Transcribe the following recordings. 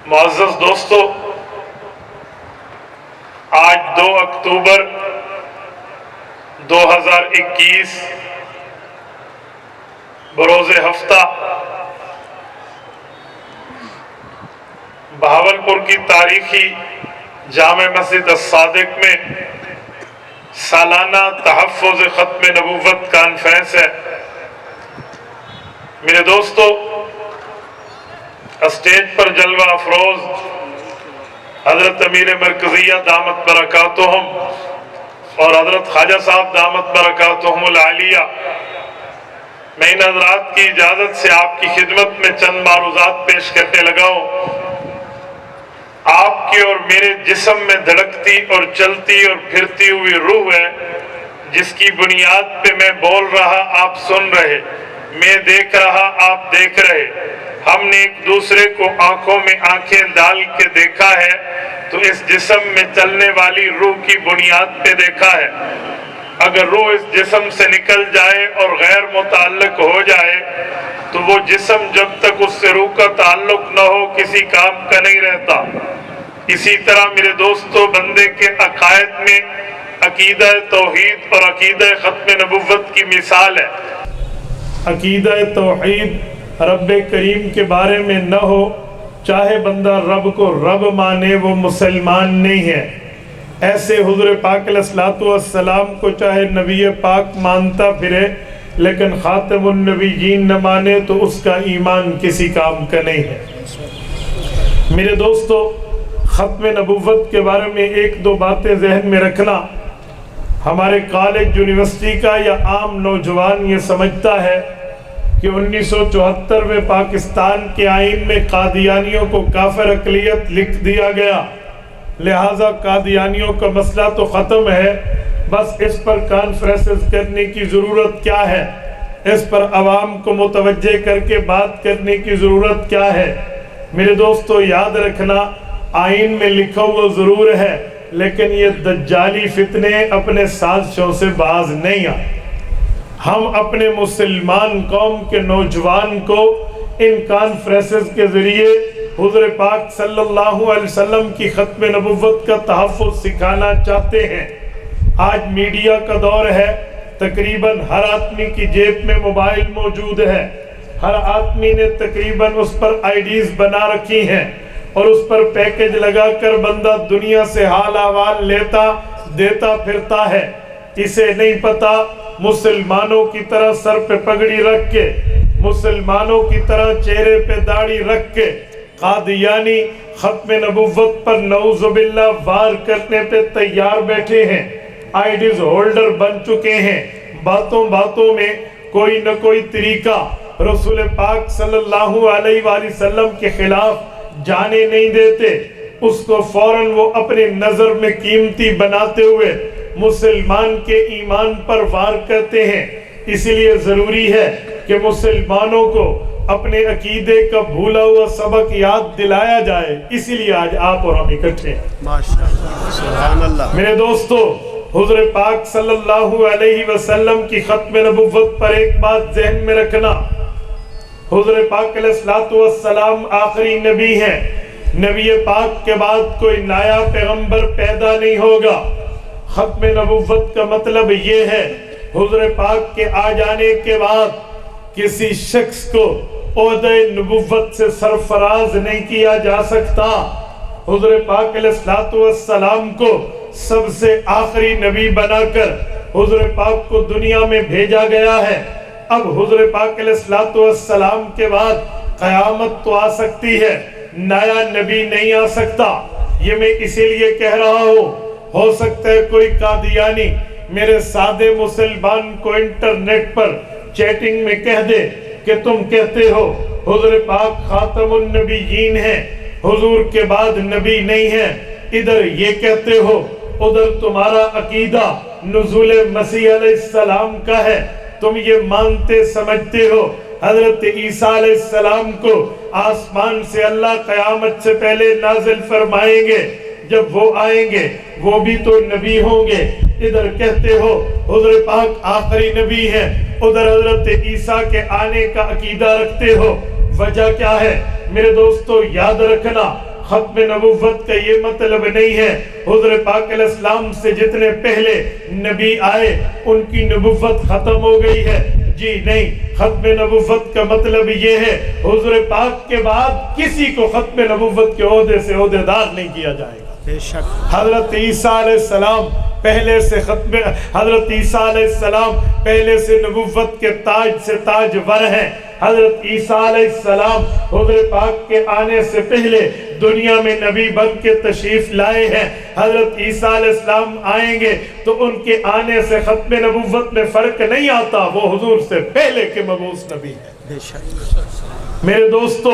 معزز دوستو، آج 2 اکتوبر 2021 بروز ہفتہ بہاولپور کی تاریخی جامع مسجد الصادق میں سالانہ تحفظ ختم نبوت کانفرنس ہے۔ میرے دوستو، اسٹیج پر جلوہ افروز حضرت امیر مرکزیہ دامت برکاتہم اور حضرت خواجہ صاحب دامت برکاتہم العالیہ، میں ان حضرات کی اجازت سے آپ کی خدمت میں چند معروضات پیش کرنے لگا ہوں۔ آپ کے اور میرے جسم میں دھڑکتی اور چلتی اور پھرتی ہوئی روح ہے، جس کی بنیاد پہ میں بول رہا آپ سن رہے، میں دیکھ رہا آپ دیکھ رہے۔ ہم نے ایک دوسرے کو آنکھوں میں آنکھیں ڈال کے دیکھا ہے تو اس جسم میں چلنے والی روح کی بنیاد پہ دیکھا ہے۔ اگر روح اس جسم سے نکل جائے اور غیر متعلق ہو جائے تو وہ جسم جب تک اس سے روح کا تعلق نہ ہو کسی کام کا نہیں رہتا۔ اسی طرح میرے دوستو، بندے کے عقائد میں عقیدہ توحید اور عقیدہ ختم نبوت کی مثال ہے۔ عقیدہ توحید رب کریم کے بارے میں نہ ہو، چاہے بندہ رب کو رب مانے، وہ مسلمان نہیں ہے۔ ایسے حضور پاک علیہ الصلوۃ والسلام کو چاہے نبی پاک مانتا پھرے لیکن خاتم النبیین نہ مانے تو اس کا ایمان کسی کام کا نہیں ہے۔ میرے دوستو، ختم نبوت کے بارے میں 1-2 باتیں ذہن میں رکھنا۔ ہمارے کالج یونیورسٹی کا یا عام نوجوان یہ سمجھتا ہے کہ 1974 میں پاکستان کے آئین میں قادیانیوں کو کافر اقلیت لکھ دیا گیا، لہٰذا قادیانیوں کا مسئلہ تو ختم ہے، بس اس پر کانفرنسز کرنے کی ضرورت کیا ہے، اس پر عوام کو متوجہ کر کے بات کرنے کی ضرورت کیا ہے۔ میرے دوستو، یاد رکھنا، آئین میں لکھا ہوا ضرور ہے لیکن یہ دجالی فتنے اپنے سازشوں سے باز نہیں آئے۔ ہم اپنے مسلمان قوم کے نوجوان کو ان کانفرنسز کے ذریعے حضور پاک صلی اللہ علیہ وسلم کی ختم نبوت کا تحفظ سکھانا چاہتے ہیں۔ آج میڈیا کا دور ہے، تقریباً ہر آدمی کی جیب میں موبائل موجود ہے، ہر آدمی نے تقریباً اس پر آئیڈیز بنا رکھی ہیں اور اس پر پیکج لگا کر بندہ دنیا سے حال احوال لیتا دیتا پھرتا ہے۔ اسے نہیں پتا مسلمانوں کی طرح سر پہ پگڑی رکھ کے، مسلمانوں کی طرح چہرے پہ داڑھی رکھ کے قادیانی ختم نبوت پر نعوذ باللہ وار کرنے پہ تیار بیٹھے ہیں، آئیڈیز ہولڈر بن چکے ہیں۔ باتوں باتوں میں کوئی نہ کوئی طریقہ رسول پاک صلی اللہ علیہ وآلہ وسلم کے خلاف جانے نہیں دیتے، اس کو فوراً وہ اپنے نظر میں قیمتی بناتے ہوئے مسلمان کے ایمان پر وار کرتے ہیں۔ اس لیے ضروری ہے کہ مسلمانوں کو اپنے عقیدے کا بھولا ہوا سبق یاد دلایا جائے، اسی لیے آج آپ اور ہم اکٹھے ہیں۔ ماشاءاللہ، سبحان اللہ۔ میرے دوستو، حضور پاک صلی اللہ علیہ وسلم کی ختم نبوت پر ایک بات ذہن میں رکھنا، حضور پاک علیہ الصلوۃ والسلام آخری نبی ہیں، نبی پاک کے بعد کوئی نیا پیغمبر پیدا نہیں ہوگا۔ ختم نبوت کا مطلب یہ ہے حضور پاک کے آ جانے کے بعد کسی شخص کو عہدہ نبوت سے سرفراز نہیں کیا جا سکتا۔ حضور پاک علیہ الصلوۃ والسلام کو سب سے آخری نبی بنا کر حضور پاک کو دنیا میں بھیجا گیا ہے۔ اب حضور پاک علیہ الصلوۃ والسلام کے بعد قیامت تو آ سکتی ہے، نیا نبی نہیں آ سکتا۔ یہ میں اسی لیے کہہ رہا ہوں، ہو سکتا ہے کوئی قادیانی میرے سادے مسلمان کو انٹرنیٹ پر چیٹنگ میں کہہ دے کہ تم کہتے ہو حضور پاک خاتم النبیین ہیں، حضور کے بعد نبی نہیں ہے، ادھر یہ کہتے ہو، ادھر تمہارا عقیدہ نزول مسیح علیہ السلام کا ہے، تم یہ مانتے سمجھتے ہو حضرت عیسیٰ علیہ السلام کو آسمان سے اللہ قیامت سے پہلے نازل فرمائیں گے۔ جب وہ آئیں گے وہ بھی تو نبی ہوں گے. ادھر کہتے ہو حضور پاک آخری نبی ہے, ادھر حضرت عیسیٰ کے آنے کا عقیدہ رکھتے ہو. وجہ کیا ہے میرے دوستو؟ یاد رکھنا, ختم نبوت کا یہ مطلب نہیں ہے حضور پاک علیہ السلام سے جتنے پہلے نبی آئے ان کی نبوت ختم ہو گئی ہے. جی نہیں, ختم نبوت کا مطلب یہ ہے حضور پاک کے بعد کسی کو ختم نبوت کے عہدے سے عہدیدار نہیں کیا جائے گا. بے شک. حضرت عیسیٰ علیہ السلام پہلے سے حضرت عیسیٰ علیہ السلام پہلے سے نبوت کے تاج سے تاجور ہیں. حضرت عیسیٰ علیہ السلام حضور پاک کے آنے سے پہلے دنیا میں نبی بن کے تشریف لائے ہیں. حضرت عیسیٰ علیہ السلام آئیں گے تو ان کے آنے سے ختم نبوت میں فرق نہیں آتا, وہ حضور سے پہلے کے مبعوث نبی ہیں. بے شک. میرے دوستو,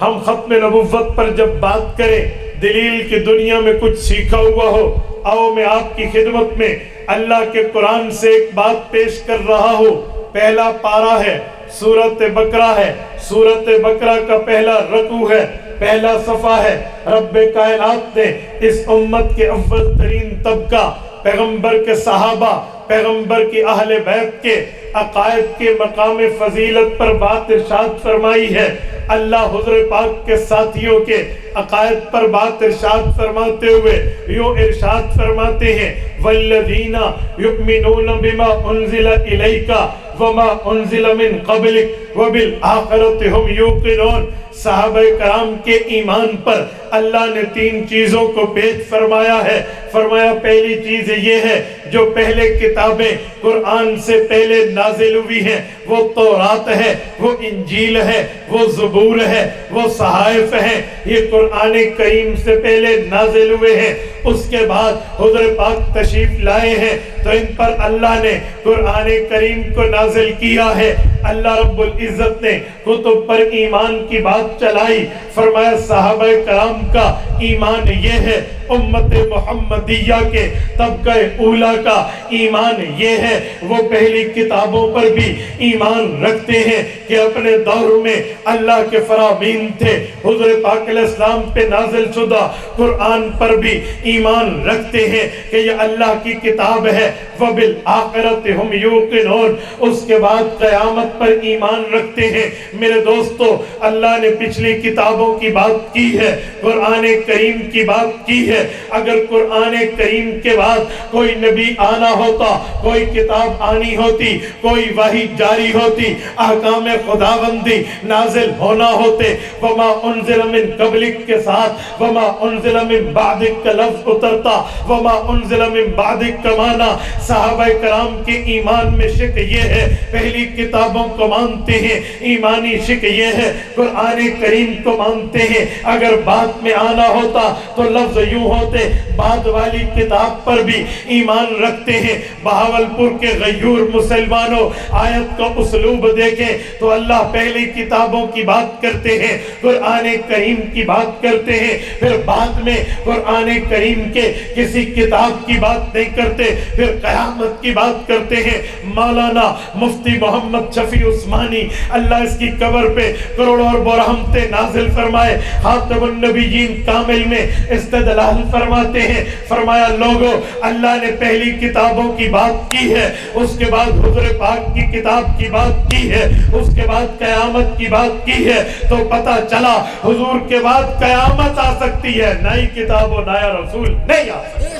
ہم ختم نبوت پر جب بات کریں, دلیل کی دنیا میں کچھ سیکھا ہوا ہو, آؤ میں آپ کی خدمت میں اللہ کے قرآن سے ایک بات پیش کر رہا ہوں. پہلا پارہ ہے, سورت بقرہ ہے. سورت بقرہ کا پہلا رکوع ہے, پہلا صفحہ ہے. رب کائنات نے اس امت کے اول ترین طبقہ, پیغمبر کے صحابہ, پیغمبر کی اہل بیت کے عقائد کے مقام فضیلت پر بات ارشاد فرمائی ہے. اللہ حضور پاک کے ساتھیوں کے عقائد پر بات ارشاد فرماتے ہوئے یوں ارشاد فرماتے ہیں, والذین یؤمنون بما انزل الیک وما انزل من قبلک وبالآخرۃ هم یوقنون. صحابہ کرام کے ایمان پر اللہ نے تین چیزوں کو پیش فرمایا ہے. فرمایا پہلی چیز یہ ہے جو پہلے کتابیں قرآن سے پہلے نازل ہوئی ہیں وہ تورات ہے, وہ انجیل ہے, وہ زبور ہے, وہ صحائف ہیں. یہ قرآن کریم سے پہلے نازل ہوئے ہیں. اس کے بعد حضور پاک تشریف لائے ہیں تو ان پر اللہ نے قرآن کریم کو نازل کیا ہے. اللہ رب العزت نے کتب پر ایمان کی بات چلائی. فرمایا صحابہ کرام کا ایمان یہ ہے, امت محمدیہ کے طبقہ اولا کا ایمان یہ ہے, وہ پہلی کتابوں پر بھی ایمان رکھتے ہیں کہ اپنے دور میں اللہ کے فرامین تھے. حضور پاک علیہ السلام پہ نازل شدہ قرآن پر بھی ایمان رکھتے ہیں کہ یہ اللہ کی کتاب ہے. وبالآخرۃ ہم یوقنون. اس کے بعد قیامت پر ایمان رکھتے ہیں. میرے دوستو, اللہ نے پچھلی کتابوں کی بات کی ہے, قرآن کریم کی بات کی ہے. اگر قرآن کریم کے بعد کوئی نبی آنا ہوتا, کوئی کتاب آنی ہوتی, کوئی وحی جاری ہوتی, احکام خداوندی نازل ہونا ہوتے, وما انزل من قبلک کے ساتھ وما انزل من بعدک کا لفظ اترتا. وما انزل من بعدک کا معنی صحابہ کرام کے ایمان میں شک یہ ہے پہلی کتابوں کو مانتے ہیں, ایمانی شک یہ ہے قرآن کریم کو مانتے ہیں. اگر بعد میں آنا ہوتا تو لفظ یوں ہوتے, بعد والی کتاب پر بھی ایمان رکھتے ہیں. بہاولپور کے غیور مسلمانوں, آیت کا اسلوب دیکھیں تو اللہ پہلی کتابوں کی بات کرتے ہیں, قرآن کریم کی بات کرتے ہیں, پھر بعد میں قرآن کریم کے کسی کتاب کی بات نہیں کرتے, پھر قیامت کی بات کرتے ہیں. مولانا مفتی محمد شفیع عثمانی اللہ اس کی قبر پہ کروڑوں اور برہمتیں نازل فرمائے, خاتم النبیین کامل میں استدلال فرماتے ہیں. فرمایا لوگوں, اللہ نے پہلی کتابوں کی بات کی ہے, اس کے بعد حضور پاک کی کتاب کی بات کی ہے, اس کے بعد قیامت کی بات کی ہے, تو پتہ چلا حضور کے بعد قیامت آ سکتی ہے, نئی کتاب و نیا رسول نہیں آ سکتا.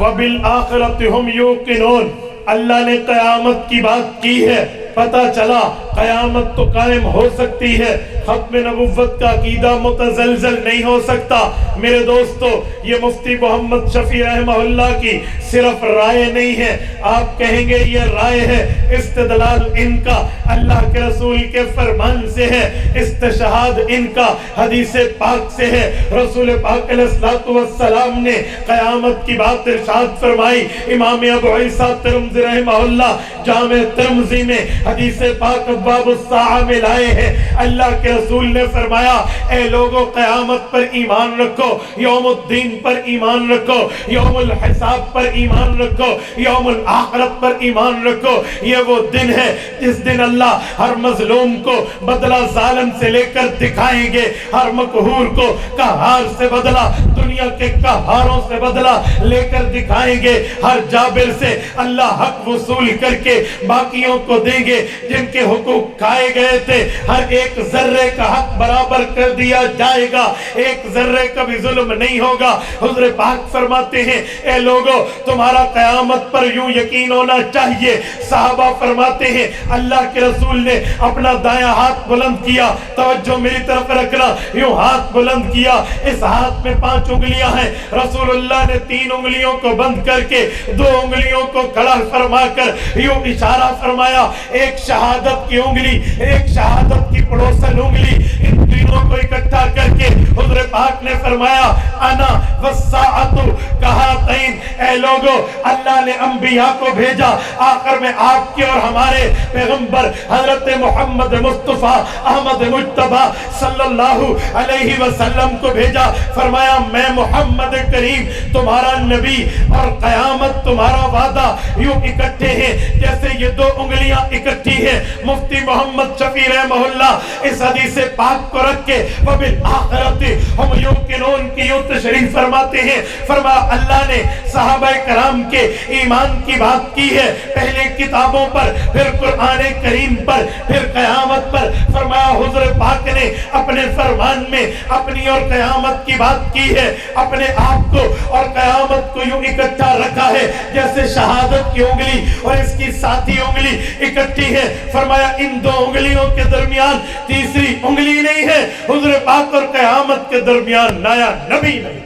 وبالآخرۃ ہم یوقنون. اللہ نے قیامت کی بات کی ہے, پتہ چلا قیامت تو قائم ہو سکتی ہے, ختم نبوت کا عقیدہ متزلزل نہیں ہو سکتا. میرے دوستو, یہ مفتی محمد شفیع رحمہ اللہ کی صرف رائے نہیں ہے, آپ کہیں گے یہ رائے ہے, استدلال ان کا اللہ کے رسول کے فرمان سے ہے, استشہاد ان کا حدیث پاک سے ہے. رسول پاک علیہ الصلوۃ والسلام نے قیامت کی بات ارشاد فرمائی. امام ابو عیسیٰ ترمذی رحمہ اللہ جامع ترمذی میں حدیث پاک ابواب الساعہ میں لائے ہیں۔ اللہ کے رسول نے فرمایا اے لوگوں قیامت پر ایمان رکھو، یوم الدین پر ایمان رکھو، یوم الحساب پر ایمان رکھو، یوم الآخرت پر ایمان رکھو۔ یہ وہ دن ہے جس دن اللہ ہر مظلوم کو بدلہ ظالم سے لے کر دکھائیں گے، ہر مقہور کو قہار سے بدلہ، دنیا کے قہاروں سے بدلہ لے کر دکھائیں گے، ہر جابر سے اللہ حق وصول کر کے باقیوں کو دیں گے، جن کے حقوق کھائے گئے تھے ہر ایک ذرے کا حق برابر کر دیا جائے گا، ایک ذرے کا بھی ظلم نہیں ہوگا۔ حضور پاک فرماتے ہیں اے لوگوں تمہارا قیامت پر یوں یقین ہونا چاہیے۔ صحابہ فرماتے ہیں اللہ کے رسول نے اپنا دایاں ہاتھ بلند کیا، توجہ میری طرف رکھنا، یوں ہاتھ بلند کیا، اس ہاتھ میں 5 انگلیاں ہیں، رسول اللہ نے 3 انگلیوں کو بند کر کے 2 انگلیوں کو کھڑا فرما کر یوں اشارہ فرمایا، ایک شہادت کی انگلی، ایک شہادت کی پڑوسن انگلی، ان تینوں کو اکٹھا کر کے حضور پاک نے فرمایا انا والساعۃ کہاتین، اے لوگوں اللہ نے انبیاء کو بھیجا، آخر میں آپ کے اور ہمارے پیغمبر حضرت محمد مصطفیٰ احمد مجتبی صلی اللہ علیہ وسلم کو بھیجا، فرمایا میں محمد کریم تمہارا نبی اور قیامت تمہارا وعدہ یوں اکٹھے ہیں جیسے یہ 2 انگلیاں اکٹھی ہیں۔ مفتی محمد شفیع رحمہ اللہ اس حدیث پاک کو رکھ کے وبالآخرۃ ہم یوقنون کی یوں تشریح فرماتے ہیں، فرمایا اللہ نے صحابہ کرام کے ایمان کی بات کی ہے، پہلے کتابوں پر، پھر قرآن کریم پر، پھر قیامت پر، فرمایا حضور پاک نے اپنے فرمان میں اپنی اور قیامت کی بات کی ہے، اپنے آپ کو اور قیامت کو یوں اکٹھا رکھا ہے جیسے شہادت کی انگلی اور اس کی ساتھی انگلی اکٹھی ہے، فرمایا ان 2 انگلیوں کے درمیان تیسری انگلی نہیں ہے، حضور پاک اور قیامت کے درمیان نیا نبی نہیں۔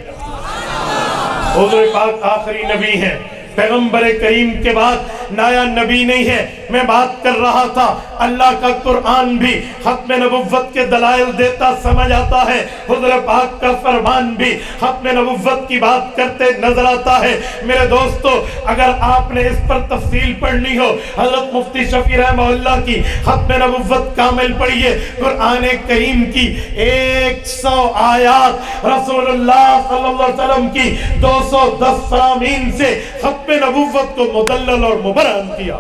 حضور پاک آخری نبی ہیں، پیغمبر کریم کے بعد نیا نبی نہیں ہے۔ میں بات کر رہا تھا اللہ کا قرآن بھی ختم نبوت کے دلائل دیتا سمجھ آتا ہے، حضور پاک کا فرمان بھی ختم نبوت کی بات کرتے نظر آتا ہے۔ میرے دوستو اگر آپ نے اس پر تفصیل پڑھنی ہو حضرت مفتی شفیع رحمہ اللہ کی ختم نبوت کامل پڑھیے، قرآن کریم کی 100 آیات، رسول اللہ صلی اللہ علیہ وسلم کی 210 فرامین سے ختم نبوت کو مدلل اور مبرہن کیا۔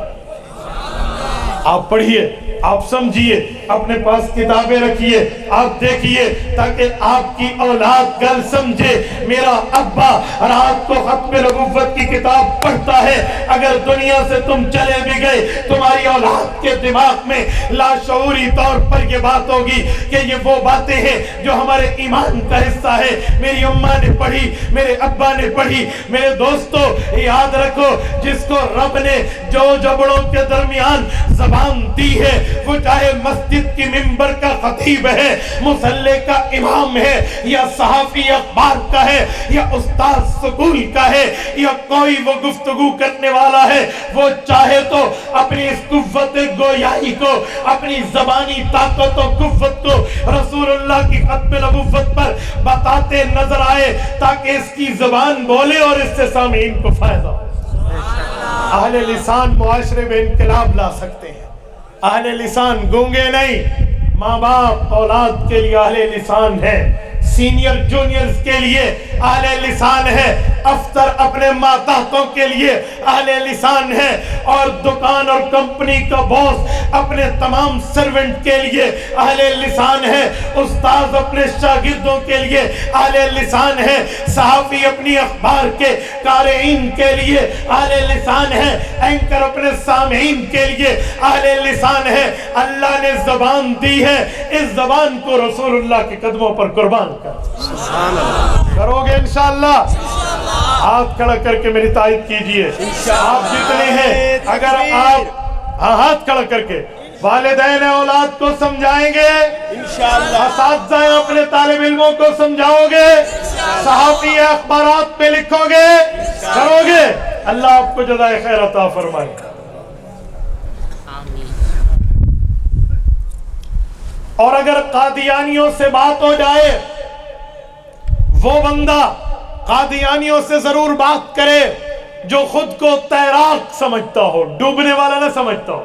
آپ پڑھیے، آپ سمجھیے، اپنے پاس کتابیں رکھیے، آپ دیکھیے تاکہ آپ کی اولاد گل سمجھے۔ میرا ابا رات کو ختم نبوت کی کتاب پڑھتا ہے، اگر دنیا سے تم چلے بھی گئے تمہاری اولاد کے دماغ میں لاشعوری طور پر یہ بات ہوگی کہ یہ وہ باتیں ہیں جو ہمارے ایمان کا حصہ ہے۔ میری اماں نے پڑھی، میرے ابا نے پڑھی۔ میرے دوستو یاد رکھو جس کو رب نے جو جبڑوں کے درمیان زبان دی ہے وہ چاہے مسجد کی ممبر کا خطیب ہے، مصلی کا امام ہے، یا صحافی اخبار کا ہے، یا استاد سکول کا ہے، یا کوئی وہ گفتگو کرنے والا ہے، وہ چاہے تو اپنی اس قوت گویائی کو، اپنی زبانی طاقت و قوت کو رسول اللہ کی ختم نبوت پر بتاتے نظر آئے تاکہ اس کی زبان بولے اور اس سے سامعین کو فائدہ ہو۔ اہل لسان معاشرے میں انقلاب لا سکتے ہیں، اہل لسان گونگے نہیں۔ ماں باپ اولاد کے لیے اہل لسان ہے، سینئر جونیئرز کے لیے اہل لسان ہے، افسر اپنے ماتحتوں کے لیے اہل لسان ہے، اور دکان اور کمپنی کا باس اپنے تمام سرونٹ کے لیے اہل لسان ہے، استاذ اپنے شاگردوں کے لیے اہل لسان ہے، صحافی اپنی اخبار کے قارئین کے لیے اہل لسان ہے، اینکر اپنے سامعین کے لیے اہل لسان ہے۔ اللہ نے زبان دی ہے، اس زبان کو رسول اللہ کے قدموں پر قربان کر کرو گے انشاءاللہ۔ ہاتھ کھڑا کر کے میری تائید کیجئے، آپ جتنے ہیں اگر آپ ہاتھ کھڑا کر کے والدین اولاد کو سمجھائیں گے انشاءاللہ، اساتذہ اپنے طالب علموں کو سمجھاؤ گے، صحافی اخبارات پہ لکھو گے، کرو گے، اللہ آپ کو جزائے خیر عطا فرمائے۔ اور اگر قادیانیوں سے بات ہو جائے، وہ بندہ قادیانیوں سے ضرور بات کرے جو خود کو تیراک سمجھتا ہو، ڈوبنے والا نہ سمجھتا ہو۔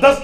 10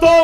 2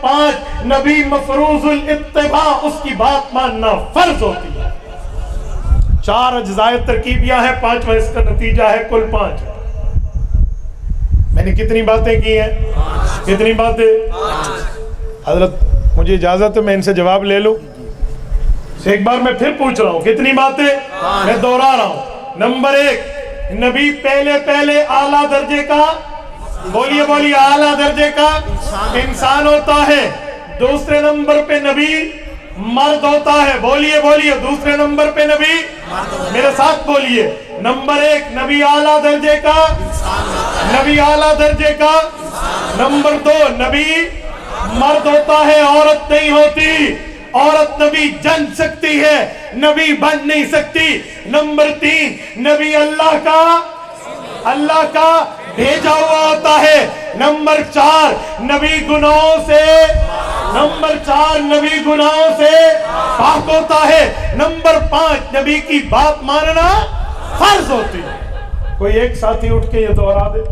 5 نبی مفروض الاتباع، اس کی بات ماننا فرض ہوتی ہے۔ 4 اجزائے ترکیبیہ ہیں، 5واں اس کا نتیجہ ہے، کل 5۔ میں نے کتنی باتیں کی ہیں؟ کتنی باتیں؟ حضرت مجھے اجازت ہے میں ان سے جواب لے لوں؟ ایک بار میں پھر پوچھ رہا ہوں، کتنی باتیں؟ میں دوہرا رہا ہوں۔ نمبر 1، نبی پہلے اعلیٰ درجے کا، بولیے اعلیٰ درجے کا انسان ہوتا ہے۔ دوسرے نمبر پہ نبی مرد ہوتا ہے، بولیے دوسرے نمبر پہ نبی، میرے ساتھ بولیے، نمبر 1 نبی اعلیٰ درجے کا، نبی اعلیٰ درجے کا۔ نمبر 2 نبی مرد ہوتا ہے، عورت نہیں ہوتی، عورت نبی جن سکتی ہے، نبی بن نہیں سکتی۔ نمبر 3 نبی اللہ کا بھیجا ہوا ہوتا ہے۔ نمبر 4 نبی گناہوں سے پاک ہوتا ہے۔ نمبر 5 نبی کی بات ماننا فرض ہوتی ہے۔ کوئی ایک ساتھی اٹھ کے یہ دوہرا دے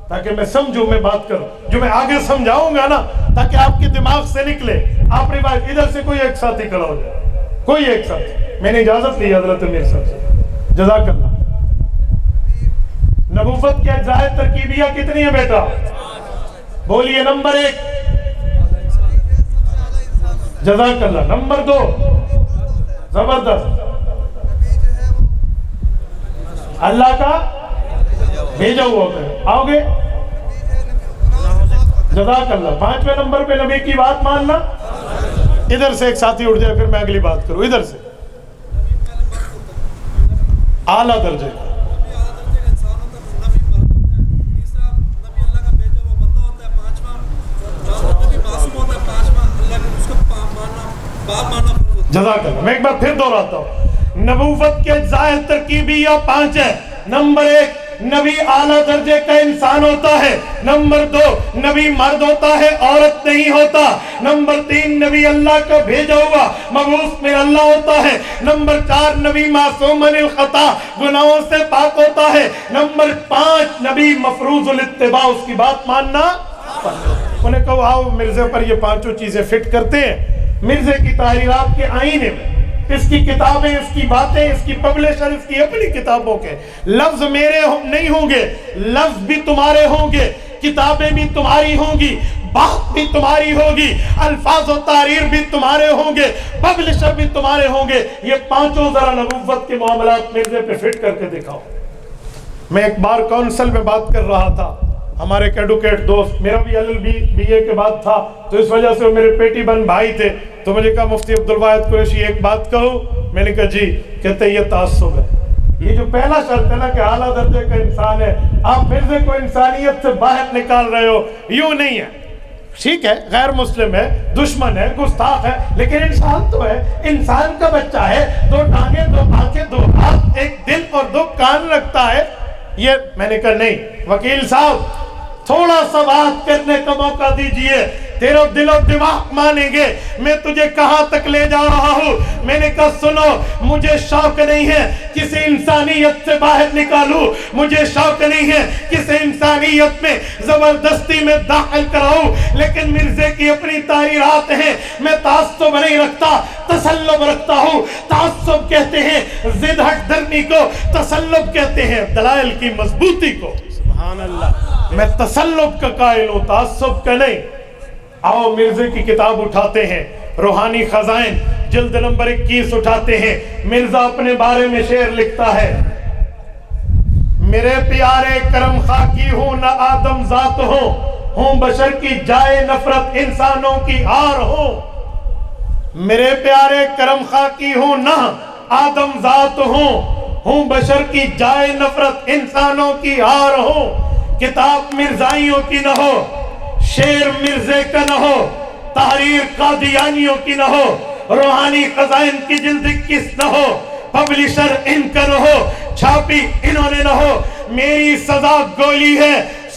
تاکہ میں سمجھوں، میں بات کروں، جو میں آگے سمجھاؤں گا نا، تاکہ آپ کے دماغ سے نکلے۔ آپ نے بات ادھر سے کوئی ایک ساتھی کھڑا ہو جائے، کوئی ایک ساتھی۔ میں نے اجازت لی حضرت امیر صاحب سے، جزاک اللہ۔ نبوت کے اجزائے ترکیبیہ کتنی ہے بیٹا؟ بولیے نمبر 1 جزاک اللہ، نمبر 2 زبردست، اللہ کا بھیجا ہوا ہوتا ہے۔ آؤ گے؟ جزاک اللہ۔ 5ویں نمبر پہ نبی کی بات ماننا۔ ادھر سے ایک ساتھی اٹھ جائے، پھر میں اگلی بات کروں۔ ادھر سے اعلیٰ درجے کا، جزاک اللہ۔ میں ایک بار پھر دوہراتا ہوں، نبوت کے اجزائے ترکیبیہ 5 ہے۔ نمبر 1 نبی اعلیٰ درجے کا انسان ہوتا ہے۔ نمبر 2 نبی مرد ہوتا ہے، عورت نہیں ہوتا۔ نمبر 3 نبی اللہ کا بھیجا ہوا مبعوث من اللہ ہوتا ہے۔ نمبر 4 نبی معصوم عن الخطا، گناہوں سے پاک ہوتا ہے۔ نمبر 5 نبی مفروض الاتباع، اس کی بات ماننا۔ انہیں کہو آؤ مرزے پر یہ 5 چیزیں فٹ کرتے ہیں۔ مرزے کی تحریرات کے آئینے میں اس کی کتابیں، اس کی باتیں، اس کی پبلشر، اس کی اپنی کتابوں کے لفظ میرے نہیں ہوں گے، لفظ بھی تمہارے ہوں گے، کتابیں بھی تمہاری ہوں گی، بات بھی تمہاری ہوگی، الفاظ و تحریر بھی تمہارے ہوں گے، پبلشر بھی تمہارے ہوں گے۔ یہ 5 ذرا نبوت کے معاملات مرزے پہ فٹ کر کے دکھاؤ۔ میں ایک بار کونسل میں بات کر رہا تھا، ہمارے ایک ایڈوکیٹ دوست، میرا بھی LLB BA کے بعد تھا، تو اس وجہ سے وہ میرے پیٹی بن بھائی تھے، تو مجھے کہا مفتی عبدالواحد قریشی ایک بات کہو۔ میں نے کہا جی۔ کہتے یہ تعصب ہے۔ یہ جو پہلا شرط ہے نا کہ اعلیٰ درجے کا انسان ہے، آپ مرزے کو انسانیت سے باہر نکال رہے ہو، یوں نہیں ہے۔ ٹھیک ہے، غیر مسلم ہے، دشمن ہے، گستاخ ہے، لیکن انسان تو ہے، انسان کا بچہ ہے، 2 ٹانگیں، 2 آنکھیں، 2 ہاتھ، ایک دل اور 2 کان رکھتا ہے۔ یہ میں نے کہا نہیں وکیل صاحب، تھوڑا سا بات کرنے کا موقع دیجئے، تیرا دل و دماغ مانیں گے میں تجھے کہاں تک لے جا رہا ہوں۔ میں نے کہا سنو، مجھے شوق نہیں ہے کسی انسانیت سے باہر نکالوں، مجھے شوق نہیں ہے کسی انسانیت میں زبردستی میں داخل کراؤں، لیکن مرزے کی اپنی تحریرات ہیں، میں تعصب نہیں رکھتا، تسلب رکھتا ہوں۔ تعصب کہتے ہیں ضد ہٹ دھرمی کو، تسلب کہتے ہیں دلائل کی مضبوطی کو۔ سبحان اللہ۔ میں تسلب کا قائل ہوں، تعصب کا نہیں۔ آؤ مرزے کی کتاب اٹھاتے ہیں، روحانی خزائن جلد نمبر 21 اٹھاتے ہیں۔ مرزا اپنے بارے میں شعر لکھتا ہے، میرے پیارے کرم خاکی ہوں نہ آدم ذات ہوں بشر کی جائے نفرت انسانوں کی آر ہوں۔ میرے پیارے کرم خاکی ہوں نہ آدم ذات ہوں بشر کی جائے نفرت انسانوں کی آر ہوں۔ کتاب مرزائیوں کی نہ ہو، شعر مرزے کا نہ ہو، تحریر قادیانیوں کی نہ ہو، روحانی خزائن کی جلد 21 نہ ہو، پبلشر ان کا نہ ہو، چھاپی انہوں نے نہ ہو، میری سزا گولی ہے،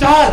4,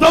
2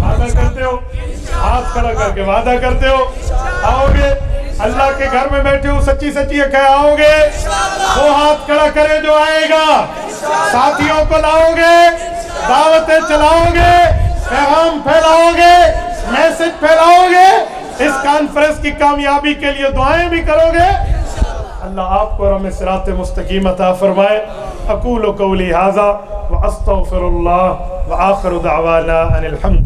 وعدہ کرتے ہو؟ ہاتھ کھڑا کر کے وعدہ کرتے ہو آؤ گے؟ اللہ کے گھر میں بیٹھے ہو سچی سچی کہ آؤ گے؟ وہ ہاتھ کھڑا کرے جو آئے گا۔ ساتھیوں کو لاؤ گے، دعوتیں چلاؤ گے، پیغام پھیلاؤ گے، میسج پھیلاؤ گے، اس کانفرنس کی کامیابی کے لیے دعائیں بھی کرو گے۔ اللہ آپ کو رحم صراط مستقیم عطا فرمائے۔ اقول قولی ھذا واستغفر اللہ وآخر دعوانا ان الحمد